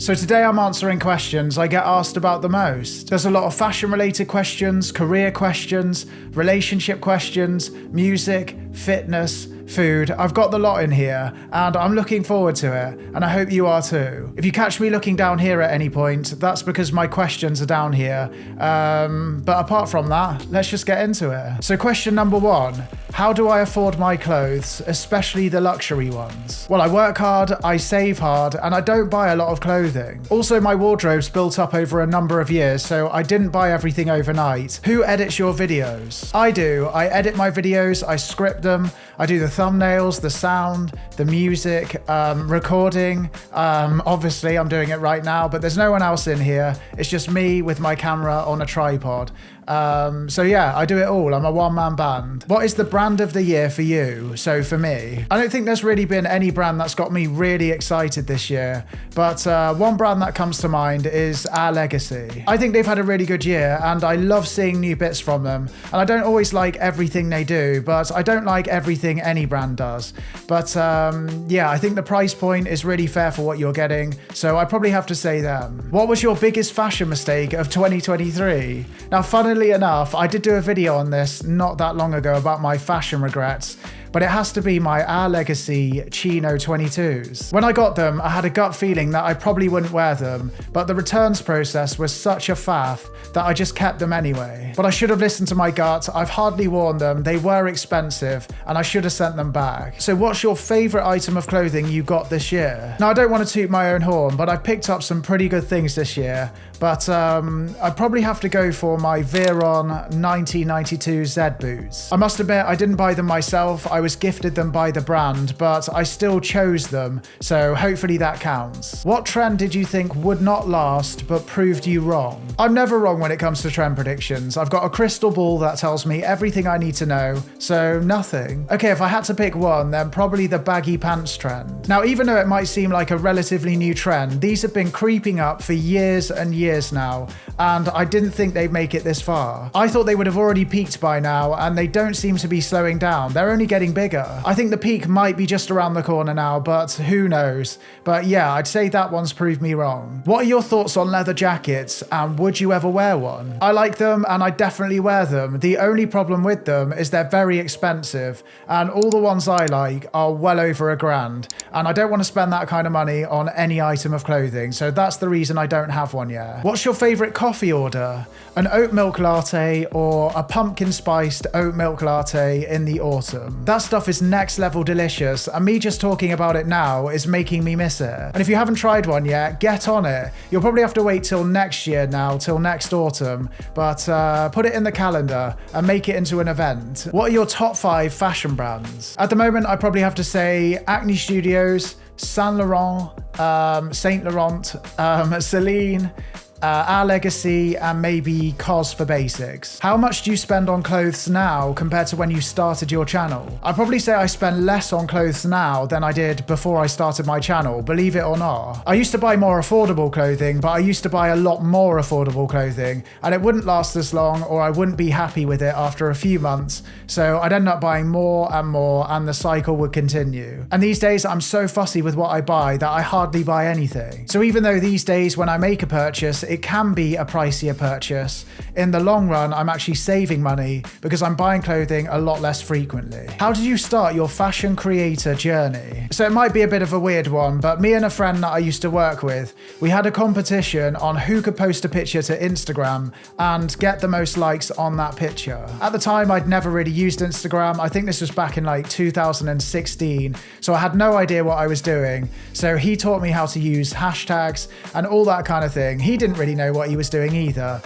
So today I'm answering questions I get asked about the most. There's a lot of fashion related questions, career questions, relationship questions, music, fitness, food. I've got the lot in here and I'm looking forward to it, and I hope you are too. If you catch me looking down here at any point, that's because my questions are down here. But apart from that, let's just get into it. So question number 1, how do I afford my clothes, especially the luxury ones? Well, I work hard, I save hard, and I don't buy a lot of clothing. Also, my wardrobe's built up over a number of years, so I didn't buy everything overnight. Who edits your videos? I do. I edit my videos, I script them, I do the thumbnails, the sound, the music, recording. Obviously, I'm doing it right now, but there's no one else in here. It's just me with my camera on a tripod. So yeah, I do it all. I'm a one-man band. What is the brand of the year for you? So for me, I don't think there's really been any brand that's got me really excited this year, but one brand that comes to mind is Our Legacy. I think they've had a really good year and I love seeing new bits from them. And I don't always like everything they do, but I don't like everything any brand does. But yeah, I think the price point is really fair for what you're getting, so I probably have to say them. What was your biggest fashion mistake of 2023? Now, funnily enough, I did do a video on this not that long ago about my fashion regrets, but it has to be my Our Legacy Chino 22s. When I got them, I had a gut feeling that I probably wouldn't wear them, but the returns process was such a faff that I just kept them anyway. But I should have listened to my gut. I've hardly worn them, they were expensive, and I should have sent them back. So what's your favourite item of clothing you got this year? Now, I don't want to toot my own horn, but I've picked up some pretty good things this year, but I'd probably have to go for my Veron 1992 Z boots. I must admit, I didn't buy them myself, I was gifted them by the brand, but I still chose them, so hopefully that counts. What trend did you think would not last but proved you wrong? I'm never wrong when it comes to trend predictions. I've got a crystal ball that tells me everything I need to know, so nothing. Okay, if I had to pick one, then probably the baggy pants trend. Now, even though it might seem like a relatively new trend, these have been creeping up for years and years now, and I didn't think they'd make it this far. I thought they would have already peaked by now, and they don't seem to be slowing down. They're only getting bigger. I think the peak might be just around the corner now, but who knows? But yeah, I'd say that one's proved me wrong. What are your thoughts on leather jackets, and would you ever wear one? I like them, and I definitely wear them. The only problem with them is they're very expensive, and all the ones I like are well over $1,000, and I don't want to spend that kind of money on any item of clothing, so that's the reason I don't have one yet. What's your favourite coffee order? An oat milk latte or a pumpkin spiced oat milk latte in the autumn? That stuff is next level delicious, and me just talking about it now is making me miss it. And if you haven't tried one yet, get on it. You'll probably have to wait till next year now, till next autumn, but put it in the calendar and make it into an event. What are your top 5 fashion brands? At the moment, I probably have to say Acne Studios, Saint Laurent, Saint Laurent, Celine, Our Legacy, and maybe COS for basics. How much do you spend on clothes now compared to when you started your channel? I'd probably say I spend less on clothes now than I did before I started my channel, believe it or not. I used to buy more affordable clothing, but I used to buy a lot more affordable clothing, and it wouldn't last as long, or I wouldn't be happy with it after a few months, so I'd end up buying more, and the cycle would continue. And these days, I'm so fussy with what I buy that I hardly buy anything. So even though these days when I make a purchase, it can be a pricier purchase, in the long run, I'm actually saving money because I'm buying clothing a lot less frequently. How did you start your fashion creator journey? So it might be a bit of a weird one, but me and a friend that I used to work with, we had a competition on who could post a picture to Instagram and get the most likes on that picture. At the time, I'd never really used Instagram. I think this was back in like 2016, so I had no idea what I was doing. So he taught me how to use hashtags and all that kind of thing. He didn't really know what he was doing either.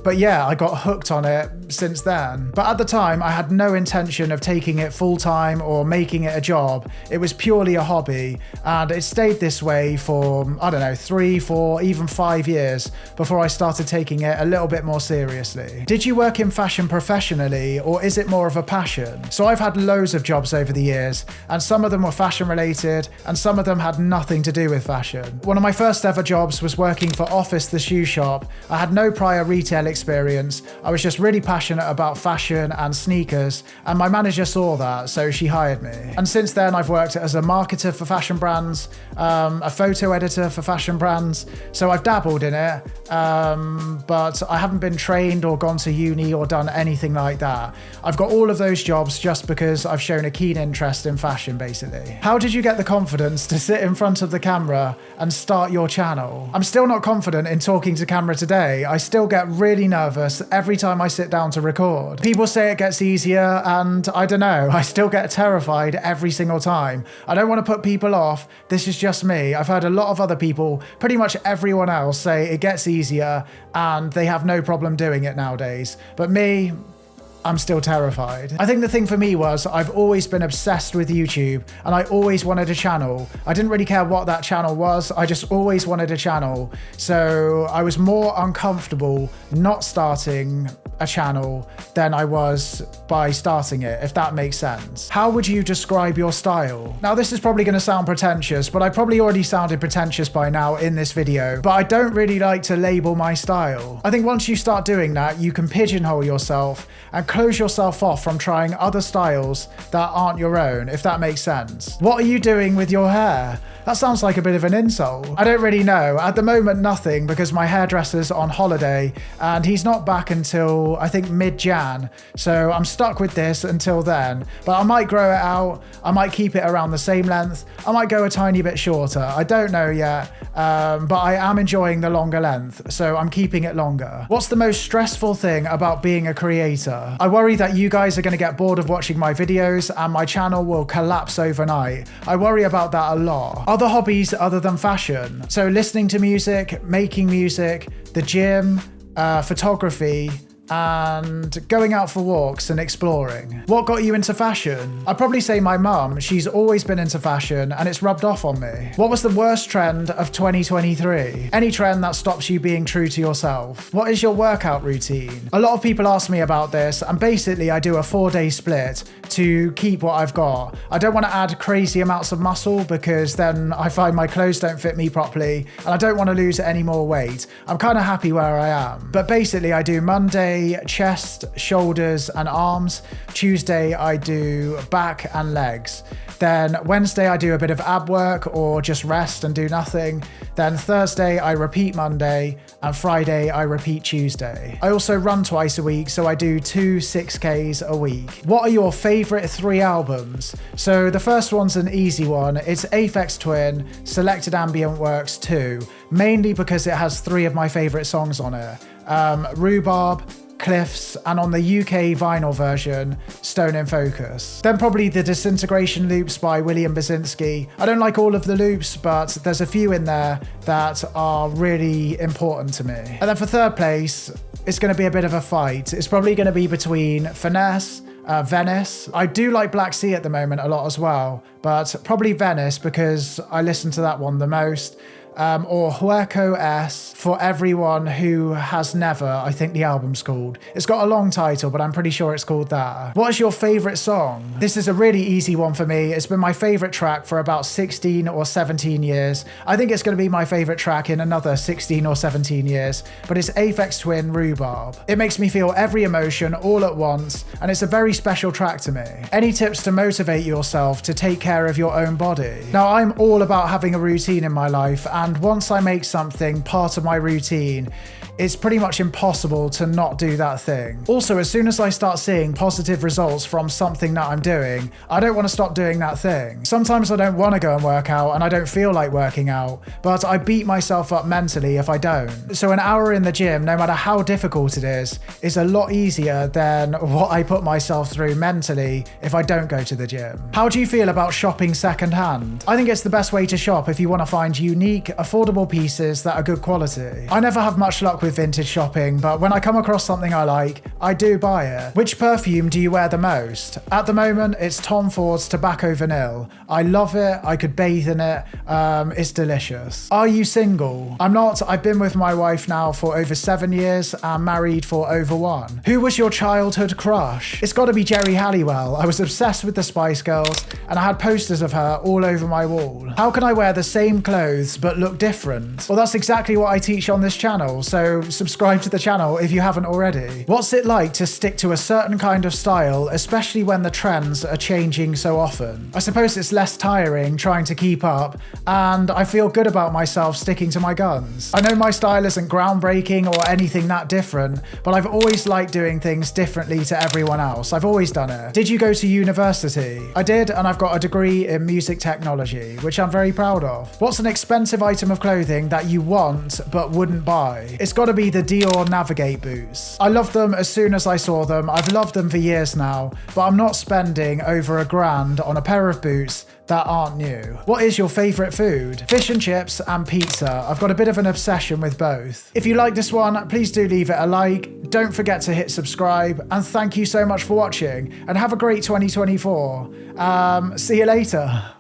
But yeah, I got hooked on it since then. But at the time, I had no intention of taking it full-time or making it a job. It was purely a hobby, and it stayed this way for, I don't know, 3, 4, even 5 years before I started taking it a little bit more seriously. Did you work in fashion professionally, or is it more of a passion? So I've had loads of jobs over the years, and some of them were fashion related, and some of them had nothing to do with fashion. One of my first ever jobs was working for Office the shoe shop. I had had no prior retail experience. I was just really passionate about fashion and sneakers, and my manager saw that, so she hired me. And since then, I've worked as a marketer for fashion brands, a photo editor for fashion brands, so I've dabbled in it, but I haven't been trained or gone to uni or done anything like that. I've got all of those jobs just because I've shown a keen interest in fashion, basically. How did you get the confidence to sit in front of the camera and start your channel? I'm still not confident in talking to camera today. I still get really nervous every time I sit down to record. People say it gets easier, and I don't know, I still get terrified every single time. I don't want to put people off. This is just me. I've heard a lot of other people, pretty much everyone else, say it gets easier and they have no problem doing it nowadays. But me, I'm still terrified. I think the thing for me was I've always been obsessed with YouTube, and I always wanted a channel. I didn't really care what that channel was. I just always wanted a channel. So I was more uncomfortable not starting a channel than I was by starting it, if that makes sense. How would you describe your style? Now, this is probably going to sound pretentious, but I probably already sounded pretentious by now in this video, but I don't really like to label my style. I think once you start doing that, you can pigeonhole yourself and close yourself off from trying other styles that aren't your own, if that makes sense. What are you doing with your hair? That sounds like a bit of an insult. I don't really know. At the moment, nothing, because my hairdresser's on holiday and he's not back until I think mid-Jan. So I'm stuck with this until then. But I might grow it out. I might keep it around the same length. I might go a tiny bit shorter. I don't know yet. But I am enjoying the longer length, so I'm keeping it longer. What's the most stressful thing about being a creator? I worry that you guys are going to get bored of watching my videos and my channel will collapse overnight. I worry about that a lot. Other hobbies other than fashion. So listening to music, making music, the gym, photography, and going out for walks and exploring. What got you into fashion? I'd probably say my mum. She's always been into fashion and it's rubbed off on me. What was the worst trend of 2023? Any trend that stops you being true to yourself. What is your workout routine? A lot of people ask me about this, and basically I do a 4-day split to keep what I've got. I don't want to add crazy amounts of muscle because then I find my clothes don't fit me properly, and I don't want to lose any more weight. I'm kind of happy where I am. But basically I do Monday chest, shoulders and arms. Tuesday I do back and legs. Then Wednesday I do a bit of ab work or just rest and do nothing. Then Thursday I repeat Monday, and Friday I repeat Tuesday. I also run twice a week, so I do 2 6Ks a week. What are your favorite 3 albums? So the first one's an easy one. It's Aphex Twin, Selected Ambient Works 2, mainly because it has 3 of my favorite songs on it. Rhubarb, Cliffs, and on the UK vinyl version, Stone in Focus. Then probably the Disintegration loops by William Basinski. I don't like all of the loops, but there's a few in there that are really important to me. And then for third place, it's going to be a bit of a fight. It's probably going to be between Finesse, Venice. I do like Black Sea at the moment a lot as well, but probably Venice because I listen to that one the most. Or Hueco S, For Everyone Who Has Never, I think the album's called. It's got a long title, but I'm pretty sure it's called that. What is your favourite song? This is a really easy one for me. It's been my favourite track for about 16 or 17 years. I think it's going to be my favourite track in another 16 or 17 years, but it's Aphex Twin Rhubarb. It makes me feel every emotion all at once, and it's a very special track to me. Any tips to motivate yourself to take care of your own body? Now, I'm all about having a routine in my life, and once I make something part of my routine, it's pretty much impossible to not do that thing. Also, as soon as I start seeing positive results from something that I'm doing, I don't want to stop doing that thing. Sometimes I don't want to go and work out and I don't feel like working out, but I beat myself up mentally if I don't. So an hour in the gym, no matter how difficult it is a lot easier than what I put myself through mentally if I don't go to the gym. How do you feel about shopping secondhand? I think it's the best way to shop if you want to find unique, affordable pieces that are good quality. I never have much luck with vintage shopping, but when I come across something I like, I do buy it. Which perfume do you wear the most? At the moment, it's Tom Ford's Tobacco Vanille. I love it. I could bathe in it. It's delicious. Are you single? I'm not. I've been with my wife now for over 7 years and married for over 1. Who was your childhood crush? It's got to be Geri Halliwell. I was obsessed with the Spice Girls and I had posters of her all over my wall. How can I wear the same clothes but look different? Well, that's exactly what I teach on this channel. So so subscribe to the channel if you haven't already. What's it like to stick to a certain kind of style, especially when the trends are changing so often? I suppose it's less tiring trying to keep up, and I feel good about myself sticking to my guns. I know my style isn't groundbreaking or anything that different, but I've always liked doing things differently to everyone else. I've always done it. Did you go to university? I did, and I've got a degree in music technology, which I'm very proud of. What's an expensive item of clothing that you want but wouldn't buy? It's got to be the Dior Navigate boots. I loved them as soon as I saw them. I've loved them for years now, but I'm not spending over $1,000 on a pair of boots that aren't new. What is your favourite food? Fish and chips and pizza. I've got a bit of an obsession with both. If you like this one, please do leave it a like. Don't forget to hit subscribe, and thank you so much for watching, and have a great 2024. See you later.